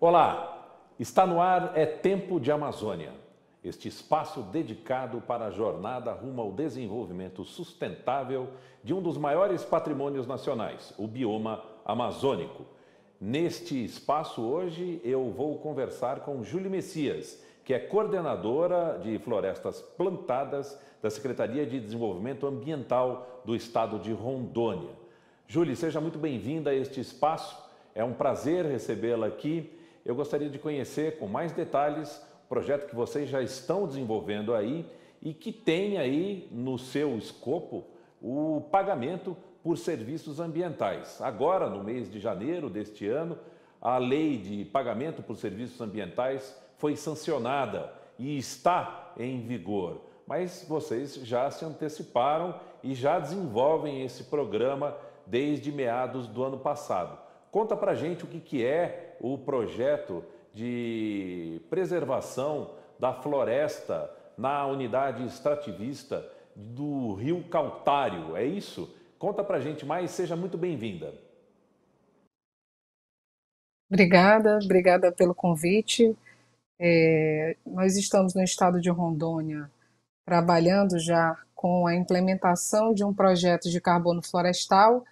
Olá, está no ar É Tempo de Amazônia, este espaço dedicado para a jornada rumo ao desenvolvimento sustentável de um dos maiores patrimônios nacionais, o bioma amazônico. Neste espaço hoje eu vou conversar com Júlia Messias, que é coordenadora de florestas plantadas da Secretaria de Desenvolvimento Ambiental do Estado de Rondônia. Júlia, seja muito bem-vinda a este espaço, é um prazer recebê-la aqui. Eu gostaria de conhecer com mais detalhes o projeto que vocês já estão desenvolvendo aí e que tem aí no seu escopo o pagamento por serviços ambientais. Agora, no mês de janeiro deste ano, a lei de pagamento por serviços ambientais foi sancionada e está em vigor. Mas vocês já se anteciparam e já desenvolvem esse programa desde meados do ano passado. Conta pra gente o que é o projeto de preservação da floresta na unidade extrativista do Rio Cautário, é isso? Conta pra gente mais, seja muito bem-vinda. Obrigada pelo convite. Nós estamos no estado de Rondônia trabalhando já com a implementação de um projeto de carbono florestal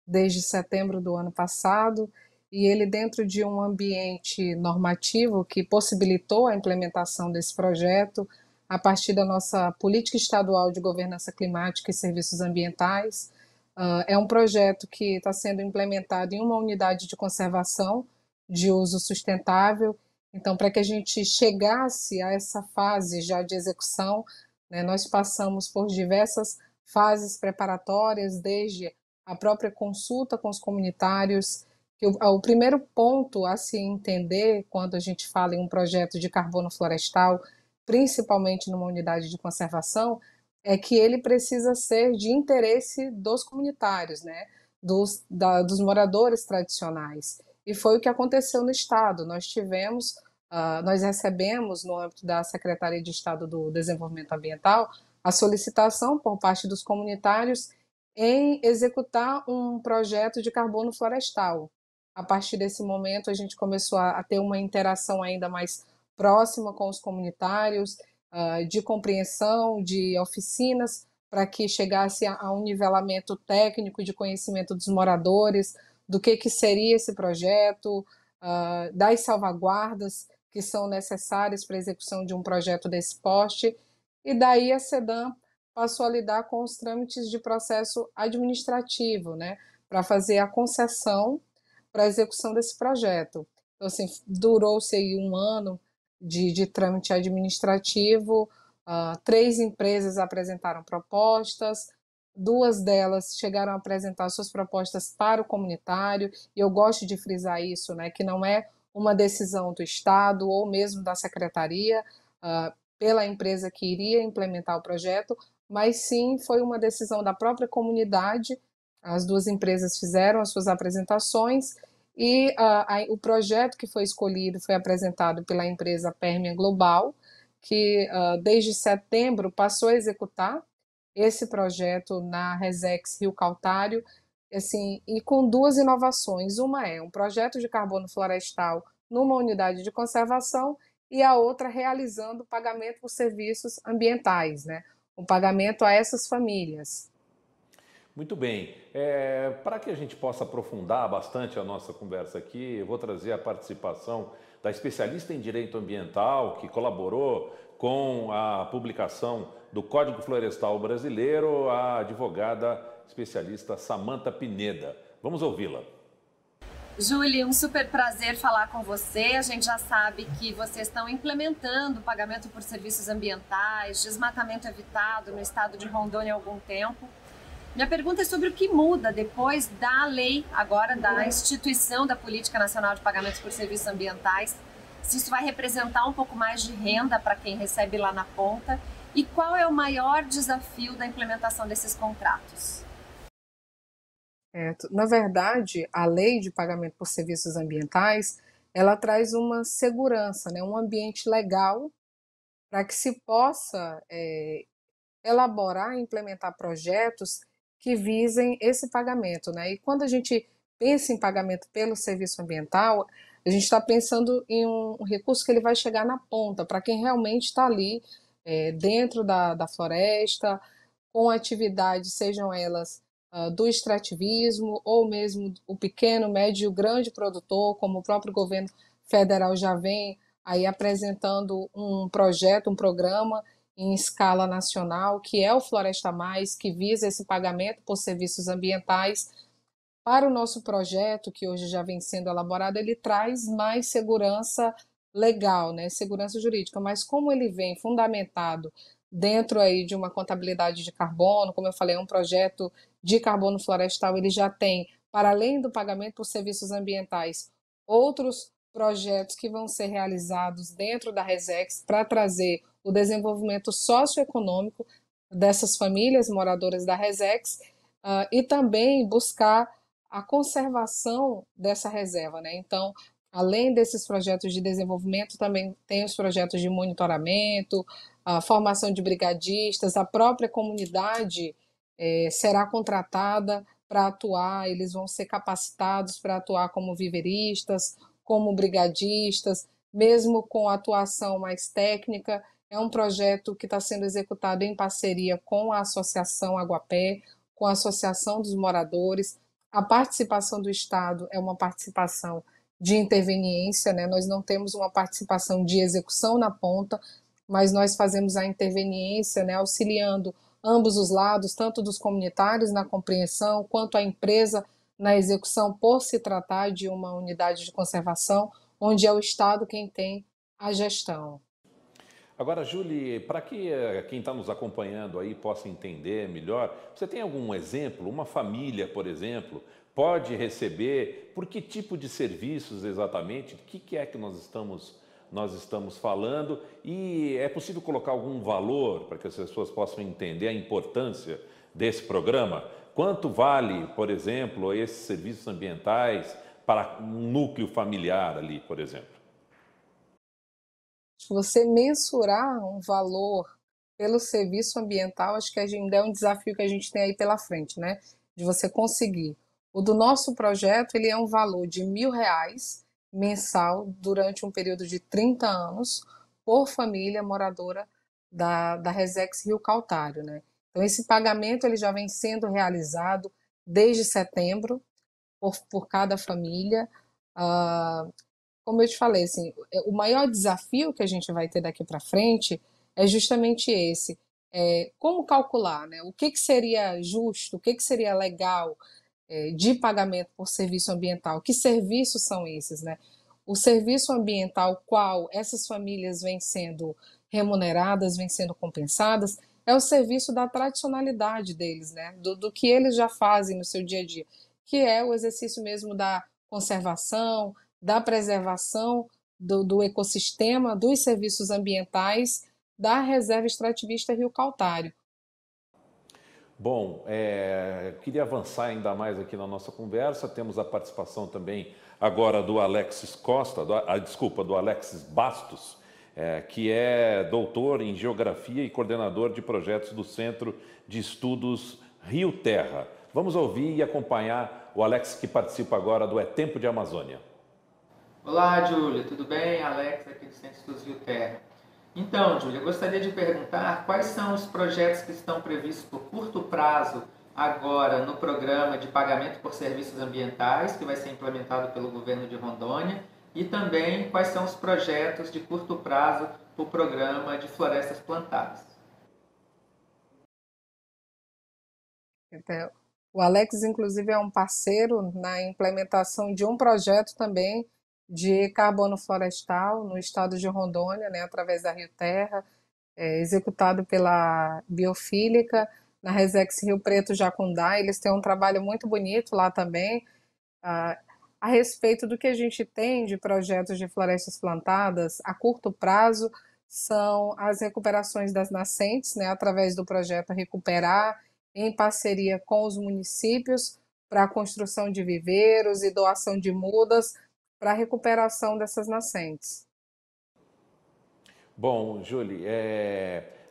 desde setembro do ano passado, e ele dentro de um ambiente normativo que possibilitou a implementação desse projeto a partir da nossa política estadual de governança climática e serviços ambientais. É um projeto que está sendo implementado em uma unidade de conservação de uso sustentável. Então, para que a gente chegasse a essa fase já de execução, né, nós passamos por diversas fases preparatórias, desde a própria consulta com os comunitários, que o primeiro ponto a se entender quando a gente fala em um projeto de carbono florestal, principalmente numa unidade de conservação, é que ele precisa ser de interesse dos comunitários, né? Dos moradores tradicionais. E foi o que aconteceu no Estado. Nós recebemos, no âmbito da Secretaria de Estado do Desenvolvimento Ambiental, a solicitação por parte dos comunitários em executar um projeto de carbono florestal. A partir desse momento, a gente começou a ter uma interação ainda mais próxima com os comunitários, de compreensão, de oficinas, para que chegasse a um nivelamento técnico de conhecimento dos moradores, do que seria esse projeto, das salvaguardas que são necessárias para a execução de um projeto desse porte, e daí a SEDAM passou a lidar com os trâmites de processo administrativo, né, para fazer a concessão para a execução desse projeto. Então, assim, durou-se aí um ano de trâmite administrativo, três empresas apresentaram propostas, duas delas chegaram a apresentar suas propostas para o comunitário, e eu gosto de frisar isso, né, que não é uma decisão do Estado ou mesmo da Secretaria, pela empresa que iria implementar o projeto, mas sim foi uma decisão da própria comunidade. As duas empresas fizeram as suas apresentações e o projeto que foi escolhido foi apresentado pela empresa Permian Global, que desde setembro passou a executar esse projeto na Resex Rio Cautário, assim, e com duas inovações. Uma é um projeto de carbono florestal numa unidade de conservação e a outra realizando pagamento por serviços ambientais, né? O pagamento a essas famílias. Muito bem. Para que a gente possa aprofundar bastante a nossa conversa aqui, eu vou trazer a participação da especialista em direito ambiental que colaborou com a publicação do Código Florestal Brasileiro, a advogada especialista Samantha Pineda. Vamos ouvi-la. Júlia, um super prazer falar com você. A gente já sabe que vocês estão implementando pagamento por serviços ambientais, desmatamento evitado no estado de Rondônia há algum tempo. Minha pergunta é sobre o que muda depois da lei, agora da instituição da Política Nacional de Pagamentos por Serviços Ambientais, se isso vai representar um pouco mais de renda para quem recebe lá na ponta, e qual é o maior desafio da implementação desses contratos? Na verdade, a lei de pagamento por serviços ambientais, ela traz uma segurança, né, um ambiente legal para que se possa elaborar e implementar projetos que visem esse pagamento, né? E quando a gente pensa em pagamento pelo serviço ambiental, A gente está pensando em um recurso que ele vai chegar na ponta, para quem realmente está ali, dentro da floresta, com atividades, sejam elas do extrativismo ou mesmo o pequeno, médio e grande produtor, como o próprio governo federal já vem aí apresentando um projeto, um programa em escala nacional, que é o Floresta Mais, que visa esse pagamento por serviços ambientais. Para o nosso projeto, que hoje já vem sendo elaborado, ele traz mais segurança legal, né? Segurança jurídica, mas como ele vem fundamentado dentro aí de uma contabilidade de carbono, como eu falei, é um projeto de carbono florestal, ele já tem, para além do pagamento por serviços ambientais, outros projetos que vão ser realizados dentro da Resex para trazer o desenvolvimento socioeconômico dessas famílias moradoras da Resex, e também buscar a conservação dessa reserva, né? Então, além desses projetos de desenvolvimento, também tem os projetos de monitoramento, a formação de brigadistas, a própria comunidade será contratada para atuar, eles vão ser capacitados para atuar como viveristas, como brigadistas, mesmo com atuação mais técnica. É um projeto que está sendo executado em parceria com a Associação Aguapé, com a Associação dos Moradores. A participação do Estado é uma participação de interveniência, né? Nós não temos uma participação de execução na ponta, mas nós fazemos a interveniência, né, auxiliando ambos os lados, tanto dos comunitários na compreensão, quanto a empresa na execução, por se tratar de uma unidade de conservação, onde é o Estado quem tem a gestão. Agora, Julie, para que quem está nos acompanhando aí possa entender melhor, você tem algum exemplo? Uma família, por exemplo, pode receber por que tipo de serviços exatamente? O que é que nós estamos falando? E é possível colocar algum valor para que as pessoas possam entender a importância desse programa? Quanto vale, por exemplo, esses serviços ambientais para um núcleo familiar ali, por exemplo? Você mensurar um valor pelo serviço ambiental, acho que ainda é um desafio que a gente tem aí pela frente, né? De você conseguir. O do nosso projeto, ele é um valor de R$ 1.000 mensal durante um período de 30 anos por família moradora da Resex Rio Caltário, né? Então, esse pagamento ele já vem sendo realizado desde setembro por cada família. Ah, como eu te falei, assim, o maior desafio que a gente vai ter daqui para frente é justamente esse. Como calcular, né? O que seria justo, o que seria legal de pagamento por serviço ambiental? Que serviços são esses, né? O serviço ambiental qual essas famílias vêm sendo remuneradas, vêm sendo compensadas, é o serviço da tradicionalidade deles, né? Do que eles já fazem no seu dia a dia, que é o exercício mesmo da conservação, da preservação do ecossistema, dos serviços ambientais da Reserva Extrativista Rio Caltário. Bom, queria avançar ainda mais aqui na nossa conversa. Temos a participação também agora do Alexis Costa, do Alexis Bastos, que é doutor em Geografia e coordenador de projetos do Centro de Estudos Rio Terra. Vamos ouvir e acompanhar o Alex, que participa agora do É Tempo de Amazônia. Olá, Júlia, tudo bem? Alex, aqui do Centro de Estudos Rio Terra. Então, Júlia, eu gostaria de perguntar quais são os projetos que estão previstos por curto prazo agora no programa de pagamento por serviços ambientais, que vai ser implementado pelo governo de Rondônia, e também quais são os projetos de curto prazo para o programa de florestas plantadas. Então, o Alex, inclusive, é um parceiro na implementação de um projeto também de carbono florestal no estado de Rondônia, né, através da Rio Terra, executado pela Biofílica, na Resex Rio Preto Jacundá. Eles têm um trabalho muito bonito lá também, a respeito do que a gente tem de projetos de florestas plantadas a curto prazo, são as recuperações das nascentes, né, através do projeto Recuperar, em parceria com os municípios, para a construção de viveiros e doação de mudas para a recuperação dessas nascentes. Bom, Julie,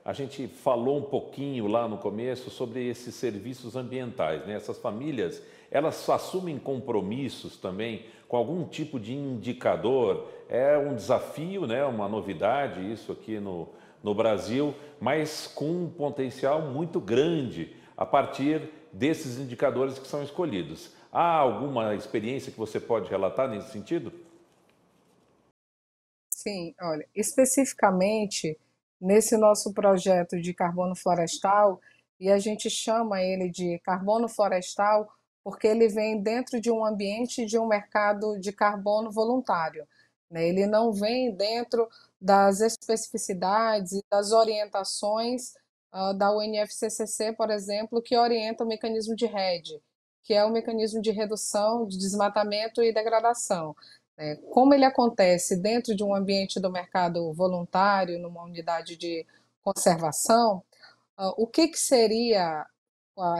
a gente falou um pouquinho lá no começo sobre esses serviços ambientais, né? Essas famílias, elas assumem compromissos também com algum tipo de indicador. É um desafio, né? Uma novidade isso aqui no Brasil, mas com um potencial muito grande a partir desses indicadores que são escolhidos. Há alguma experiência que você pode relatar nesse sentido? Sim, olha, especificamente nesse nosso projeto de carbono florestal, e a gente chama ele de carbono florestal porque ele vem dentro de um ambiente de um mercado de carbono voluntário, né? Ele não vem dentro das especificidades e das orientações da UNFCCC, por exemplo, que orienta o mecanismo de REDD, que é o mecanismo de redução de desmatamento e degradação. Como ele acontece dentro de um ambiente do mercado voluntário, numa unidade de conservação, o que seria,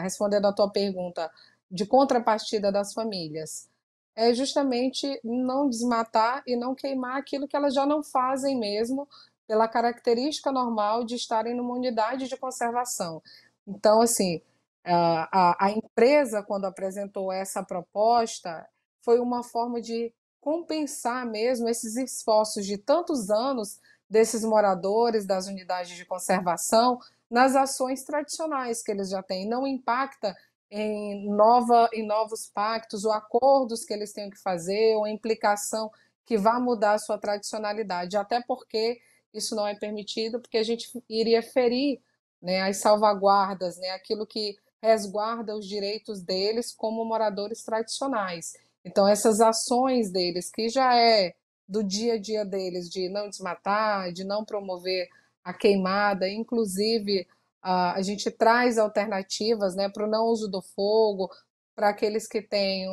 respondendo à tua pergunta, de contrapartida das famílias? É justamente não desmatar e não queimar aquilo que elas já não fazem mesmo, pela característica normal de estarem numa unidade de conservação. Então, assim, a empresa, quando apresentou essa proposta, foi uma forma de compensar mesmo esses esforços de tantos anos desses moradores das unidades de conservação nas ações tradicionais que eles já têm. Não impacta em novos pactos ou acordos que eles tenham que fazer, ou implicação que vá mudar a sua tradicionalidade, até porque isso não é permitido, porque a gente iria ferir, né, as salvaguardas, né, aquilo que resguarda os direitos deles como moradores tradicionais. Então, essas ações deles, que já é do dia a dia deles, de não desmatar, de não promover a queimada, inclusive a gente traz alternativas, né, para o não uso do fogo, para aqueles que têm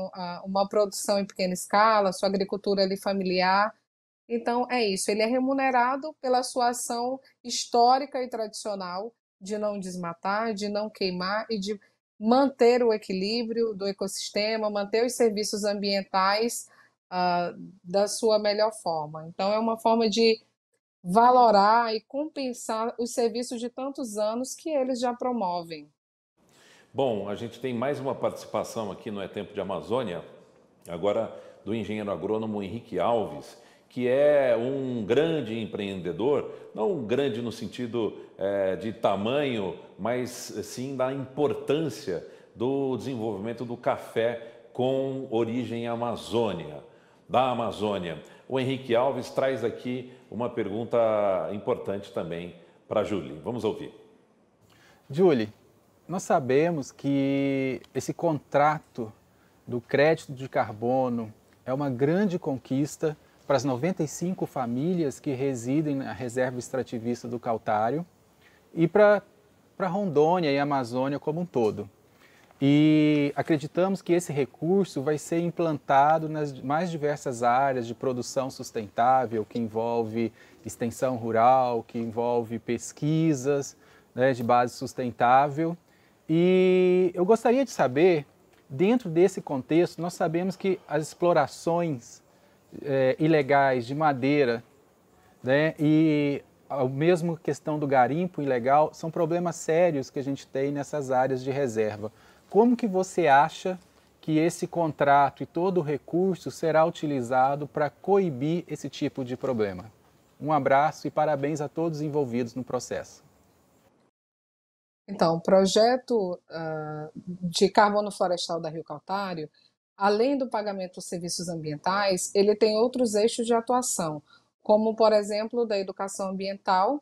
uma produção em pequena escala, sua agricultura ali familiar. Então, é isso, ele é remunerado pela sua ação histórica e tradicional de não desmatar, de não queimar e de manter o equilíbrio do ecossistema, manter os serviços ambientais ah, da sua melhor forma. Então, é uma forma de valorar e compensar os serviços de tantos anos que eles já promovem. Bom, a gente tem mais uma participação aqui no É Tempo de Amazônia, agora do engenheiro agrônomo Henrique Alves, que é um grande empreendedor, não grande no sentido de tamanho, mas sim da importância do desenvolvimento do café com origem Amazônia, da Amazônia. O Henrique Alves traz aqui uma pergunta importante também para a Julie. Vamos ouvir. Julie, nós sabemos que esse contrato do crédito de carbono é uma grande conquista para as 95 famílias que residem na reserva extrativista do Cautário e para Rondônia e Amazônia como um todo. E acreditamos que esse recurso vai ser implantado nas mais diversas áreas de produção sustentável, que envolve extensão rural, que envolve pesquisas, né, de base sustentável. E eu gostaria de saber, dentro desse contexto, nós sabemos que as explorações ilegais de madeira, né, e a mesma questão do garimpo ilegal são problemas sérios que a gente tem nessas áreas de reserva. Como que você acha que esse contrato e todo o recurso será utilizado para coibir esse tipo de problema? Um abraço e parabéns a todos envolvidos no processo. Então, o projeto de carbono florestal da Rio Cautário, além do pagamento dos serviços ambientais, ele tem outros eixos de atuação, como, por exemplo, da educação ambiental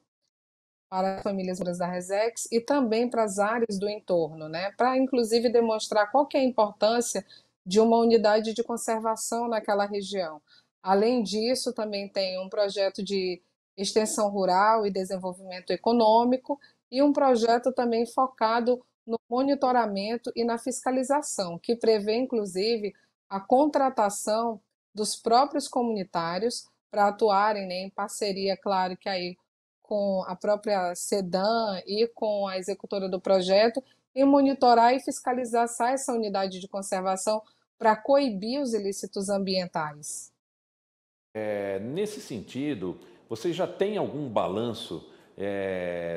para as famílias da Resex e também para as áreas do entorno, né? Para, inclusive, demonstrar qual que é a importância de uma unidade de conservação naquela região. Além disso, também tem um projeto de extensão rural e desenvolvimento econômico e um projeto também focado no monitoramento e na fiscalização, que prevê, inclusive, a contratação dos próprios comunitários para atuarem, né, em parceria, claro que aí com a própria SEDAM e com a executora do projeto, e monitorar e fiscalizar essa unidade de conservação para coibir os ilícitos ambientais. Nesse sentido, você já tem algum balanço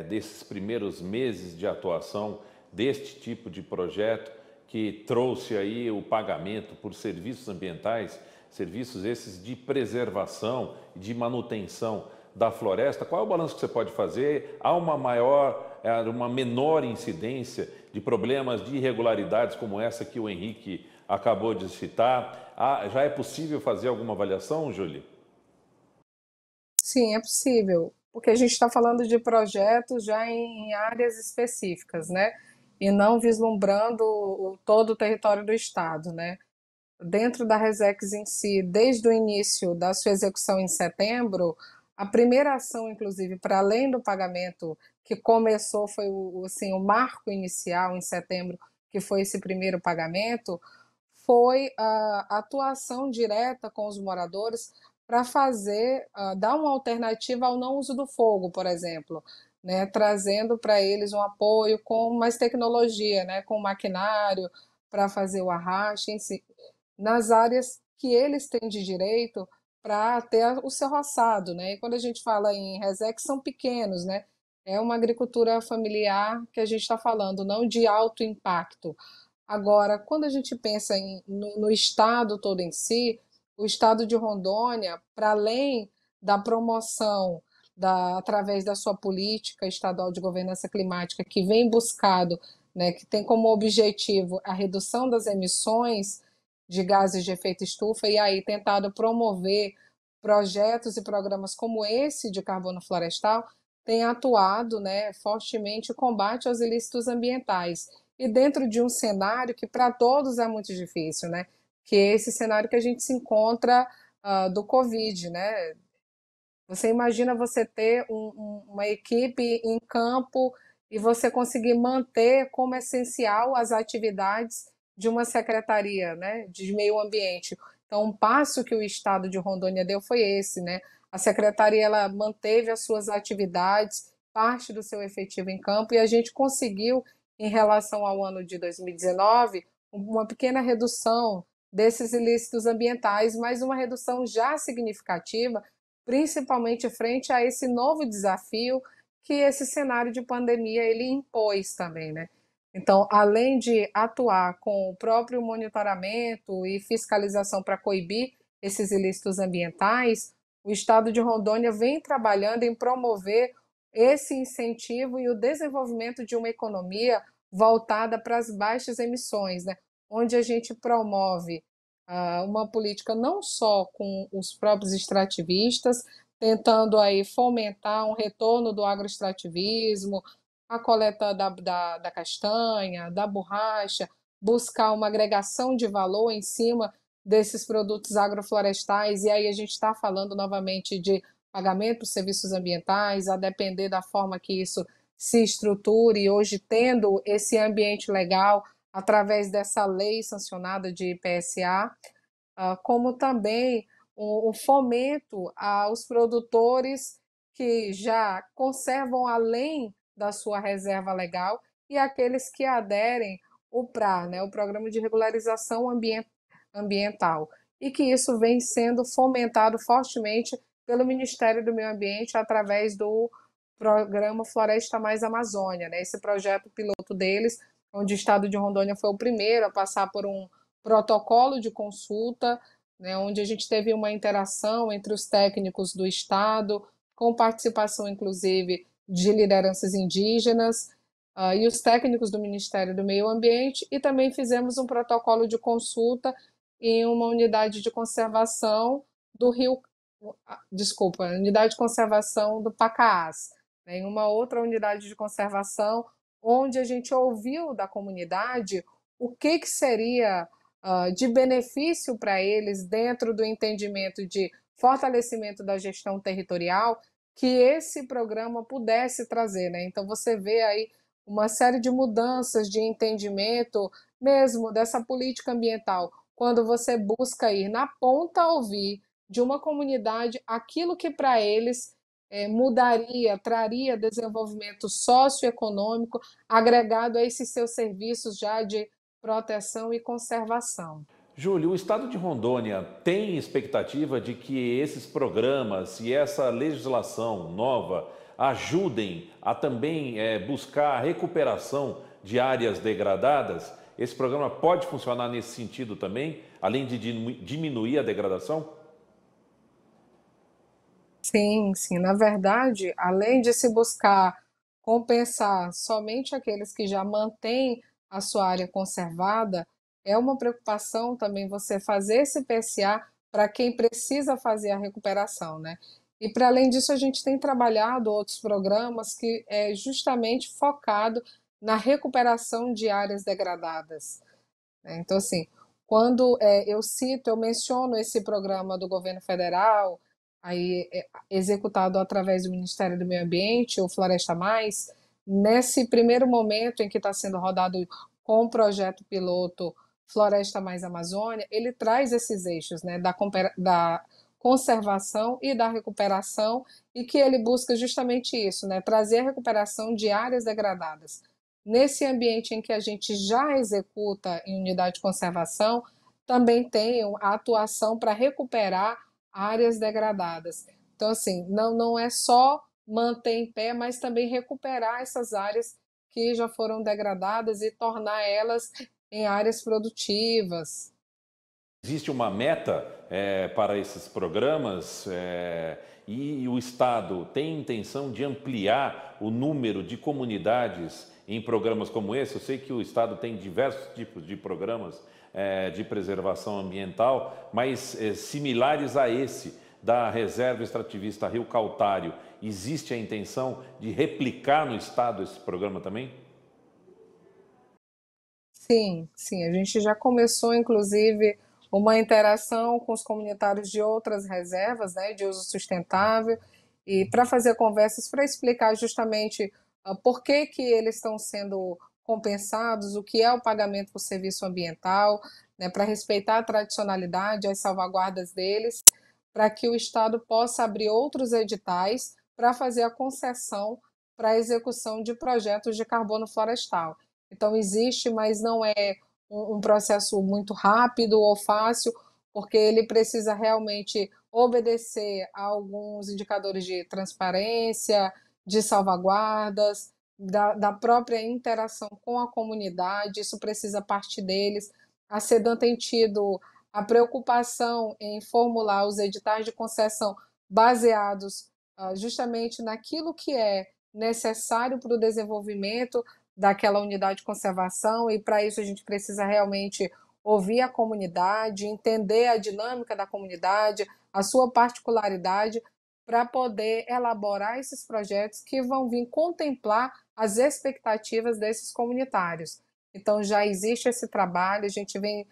desses primeiros meses de atuação deste tipo de projeto que trouxe aí o pagamento por serviços ambientais, serviços esses de preservação e de manutenção da floresta? Qual é o balanço que você pode fazer? Há uma menor incidência de problemas de irregularidades como essa que o Henrique acabou de citar? Já é possível fazer alguma avaliação, Júlia? Sim, é possível, porque a gente está falando de projetos já em áreas específicas, né? E não vislumbrando todo o território do estado, né? Dentro da Resex em si, desde o início da sua execução em setembro, a primeira ação, inclusive, para além do pagamento que começou, foi assim, o marco inicial em setembro, que foi esse primeiro pagamento, foi a atuação direta com os moradores para dar uma alternativa ao não uso do fogo, por exemplo, né, trazendo para eles um apoio com mais tecnologia, né, com maquinário para fazer o arraste, nas áreas que eles têm de direito para ter o seu roçado, né? E quando a gente fala em Resex, são pequenos, né? É uma agricultura familiar que a gente está falando, não de alto impacto. Agora, quando a gente pensa no estado todo em si, o estado de Rondônia, para além da promoção através da sua política estadual de governança climática, que vem buscado, né, que tem como objetivo a redução das emissões de gases de efeito estufa, e aí tentado promover projetos e programas como esse de carbono florestal, tem atuado, né, fortemente o combate aos ilícitos ambientais. E dentro de um cenário que para todos é muito difícil, né, que é esse cenário que a gente se encontra do Covid, né? Você imagina você ter uma equipe em campo e você conseguir manter como essencial as atividades de uma secretaria, né, de meio ambiente. Então, um passo que o estado de Rondônia deu foi esse, né? A secretaria ela manteve as suas atividades, parte do seu efetivo em campo, e a gente conseguiu, em relação ao ano de 2019, uma pequena redução desses ilícitos ambientais, mas uma redução já significativa, principalmente frente a esse novo desafio que esse cenário de pandemia ele impôs também, né? Então, além de atuar com o próprio monitoramento e fiscalização para coibir esses ilícitos ambientais, o estado de Rondônia vem trabalhando em promover esse incentivo e o desenvolvimento de uma economia voltada para as baixas emissões, né? Onde a gente promove uma política não só com os próprios extrativistas, tentando aí fomentar um retorno do agroextrativismo, a coleta da castanha, da borracha, buscar uma agregação de valor em cima desses produtos agroflorestais, e aí a gente está falando novamente de pagamento por serviços ambientais, a depender da forma que isso se estruture, e hoje tendo esse ambiente legal através dessa lei sancionada de PSA, como também o fomento aos produtores que já conservam além da sua reserva legal e aqueles que aderem o PRA, né, o Programa de Regularização Ambiental, e que isso vem sendo fomentado fortemente pelo Ministério do Meio Ambiente através do Programa Floresta Mais Amazônia, né, esse projeto piloto deles, onde o estado de Rondônia foi o primeiro a passar por um protocolo de consulta, né, onde a gente teve uma interação entre os técnicos do estado, com participação inclusive de lideranças indígenas, e os técnicos do Ministério do Meio Ambiente, e também fizemos um protocolo de consulta em uma unidade de conservação unidade de conservação do Pacaás, né, em uma outra unidade de conservação, onde a gente ouviu da comunidade o que seria de benefício para eles dentro do entendimento de fortalecimento da gestão territorial que esse programa pudesse trazer, né? Então você vê aí uma série de mudanças de entendimento mesmo dessa política ambiental, quando você busca ir na ponta ouvir de uma comunidade aquilo que para eles mudaria, traria desenvolvimento socioeconômico agregado a esses seus serviços já de proteção e conservação. Júlio, o estado de Rondônia tem expectativa de que esses programas e essa legislação nova ajudem a também buscar a recuperação de áreas degradadas? Esse programa pode funcionar nesse sentido também, além de diminuir a degradação? Sim, sim. Na verdade, além de se buscar compensar somente aqueles que já mantêm a sua área conservada, é uma preocupação também você fazer esse PSA para quem precisa fazer a recuperação, né? E para além disso, a gente tem trabalhado outros programas que é justamente focado na recuperação de áreas degradadas, né? Então, assim, quando eu menciono esse programa do governo federal, aí, executado através do Ministério do Meio Ambiente, o Floresta Mais, nesse primeiro momento em que está sendo rodado com o projeto piloto Floresta Mais Amazônia, ele traz esses eixos, né, da conservação e da recuperação, e que ele busca justamente isso, né, trazer a recuperação de áreas degradadas. Nesse ambiente em que a gente já executa em unidade de conservação, também tem a atuação para recuperar áreas degradadas. Então, assim, não é só manter em pé, mas também recuperar essas áreas que já foram degradadas e tornar elas em áreas produtivas. Existe uma meta para esses programas e o Estado tem intenção de ampliar o número de comunidades em programas como esse? Eu sei que o Estado tem diversos tipos de programas de preservação ambiental, mas similares a esse da Reserva Extrativista Rio Cautário. Existe a intenção de replicar no Estado esse programa também? Sim, sim, a gente já começou, inclusive, uma interação com os comunitários de outras reservas, né, de uso sustentável, e para fazer conversas para explicar justamente por que que eles estão sendo compensados, o que é o pagamento por serviço ambiental, né, para respeitar a tradicionalidade, as salvaguardas deles, para que o Estado possa abrir outros editais para fazer a concessão para a execução de projetos de carbono florestal. Então, existe, mas não é um processo muito rápido ou fácil, porque ele precisa realmente obedecer a alguns indicadores de transparência, de salvaguardas, da própria interação com a comunidade, isso precisa partir deles. A SEDAM tem tido a preocupação em formular os editais de concessão baseados justamente naquilo que é necessário para o desenvolvimento daquela unidade de conservação, e para isso a gente precisa realmente ouvir a comunidade, entender a dinâmica da comunidade, a sua particularidade, para poder elaborar esses projetos que vão vir contemplar as expectativas desses comunitários. Então já existe esse trabalho, a gente vem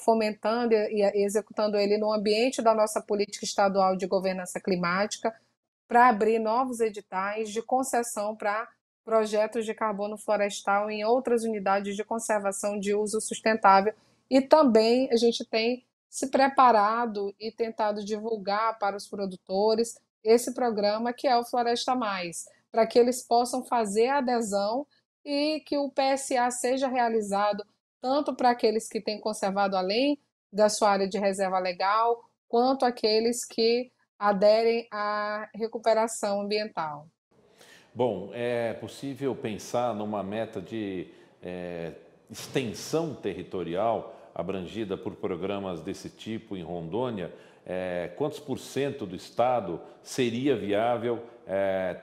fomentando e executando ele no ambiente da nossa política estadual de governança climática, para abrir novos editais de concessão para projetos de carbono florestal em outras unidades de conservação de uso sustentável. E também a gente tem se preparado e tentado divulgar para os produtores esse programa que é o Floresta Mais, para que eles possam fazer a adesão e que o PSA seja realizado tanto para aqueles que têm conservado além da sua área de reserva legal, quanto aqueles que aderem à recuperação ambiental. Bom, é possível pensar numa meta de extensão territorial abrangida por programas desse tipo em Rondônia? Quantos por cento do Estado seria viável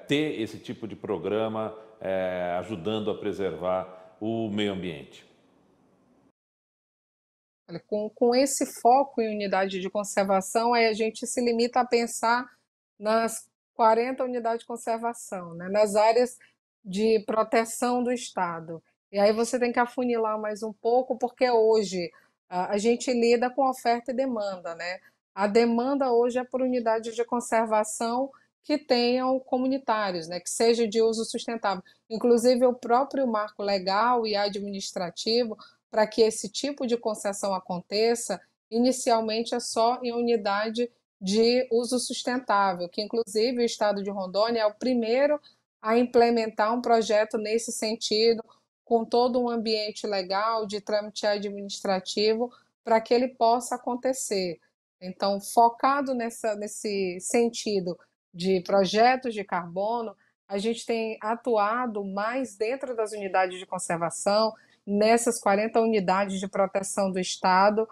ter esse tipo de programa ajudando a preservar o meio ambiente? Olha, com esse foco em unidade de conservação, aí a gente se limita a pensar nas 40 unidades de conservação, né, nas áreas de proteção do Estado. E aí você tem que afunilar mais um pouco, porque hoje a gente lida com oferta e demanda, né? A demanda hoje é por unidades de conservação que tenham comunitários, né, que seja de uso sustentável. Inclusive o próprio marco legal e administrativo para que esse tipo de concessão aconteça, inicialmente é só em unidade de uso sustentável, que inclusive o Estado de Rondônia é o primeiro a implementar um projeto nesse sentido, com todo um ambiente legal de trâmite administrativo, para que ele possa acontecer. Então, focado nesse sentido de projetos de carbono, a gente tem atuado mais dentro das unidades de conservação, nessas 40 unidades de proteção do Estado,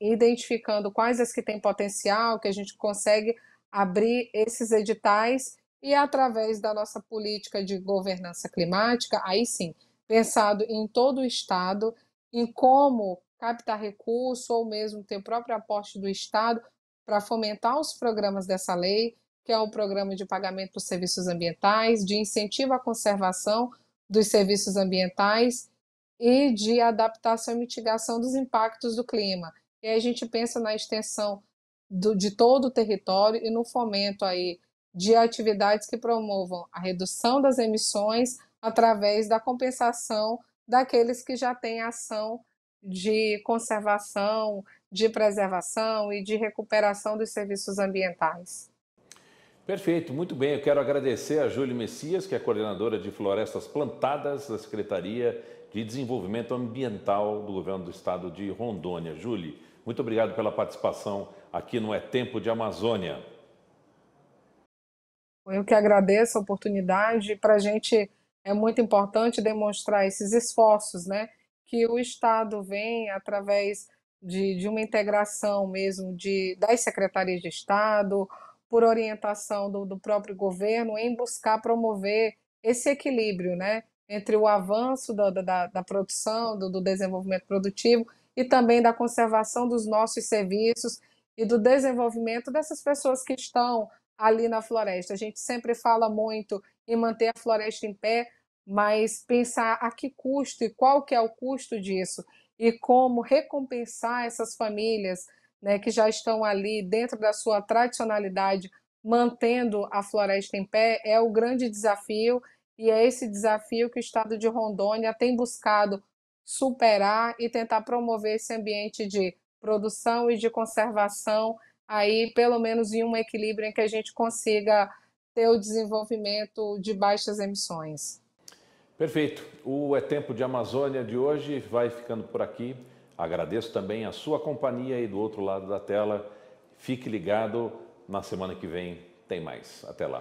identificando quais as que têm potencial, que a gente consegue abrir esses editais e, através da nossa política de governança climática, aí sim, pensado em todo o Estado, em como captar recurso ou mesmo ter o próprio aporte do Estado para fomentar os programas dessa lei, que é o programa de pagamento por serviços ambientais, de incentivo à conservação dos serviços ambientais e de adaptação e mitigação dos impactos do clima. E aí a gente pensa na extensão de todo o território e no fomento aí de atividades que promovam a redução das emissões através da compensação daqueles que já têm ação de conservação, de preservação e de recuperação dos serviços ambientais. Perfeito, muito bem. Eu quero agradecer a Júlia Messias, que é coordenadora de florestas plantadas da Secretaria de Desenvolvimento Ambiental do Governo do Estado de Rondônia. Júlia, muito obrigado pela participação aqui no É Tempo de Amazônia. Eu que agradeço a oportunidade. Para a gente é muito importante demonstrar esses esforços, né, que o Estado vem através de uma integração mesmo das secretarias de Estado, por orientação do próprio governo, em buscar promover esse equilíbrio, né, entre o avanço da produção, do desenvolvimento produtivo e também da conservação dos nossos serviços e do desenvolvimento dessas pessoas que estão ali na floresta. A gente sempre fala muito em manter a floresta em pé, mas pensar a que custo e qual que é o custo disso e como recompensar essas famílias, né, que já estão ali dentro da sua tradicionalidade, mantendo a floresta em pé, é o grande desafio e é esse desafio que o Estado de Rondônia tem buscado superar e tentar promover esse ambiente de produção e de conservação, aí pelo menos em um equilíbrio em que a gente consiga ter o desenvolvimento de baixas emissões. Perfeito. O É Tempo de Amazônia de hoje vai ficando por aqui. Agradeço também a sua companhia aí do outro lado da tela. Fique ligado, na semana que vem tem mais. Até lá.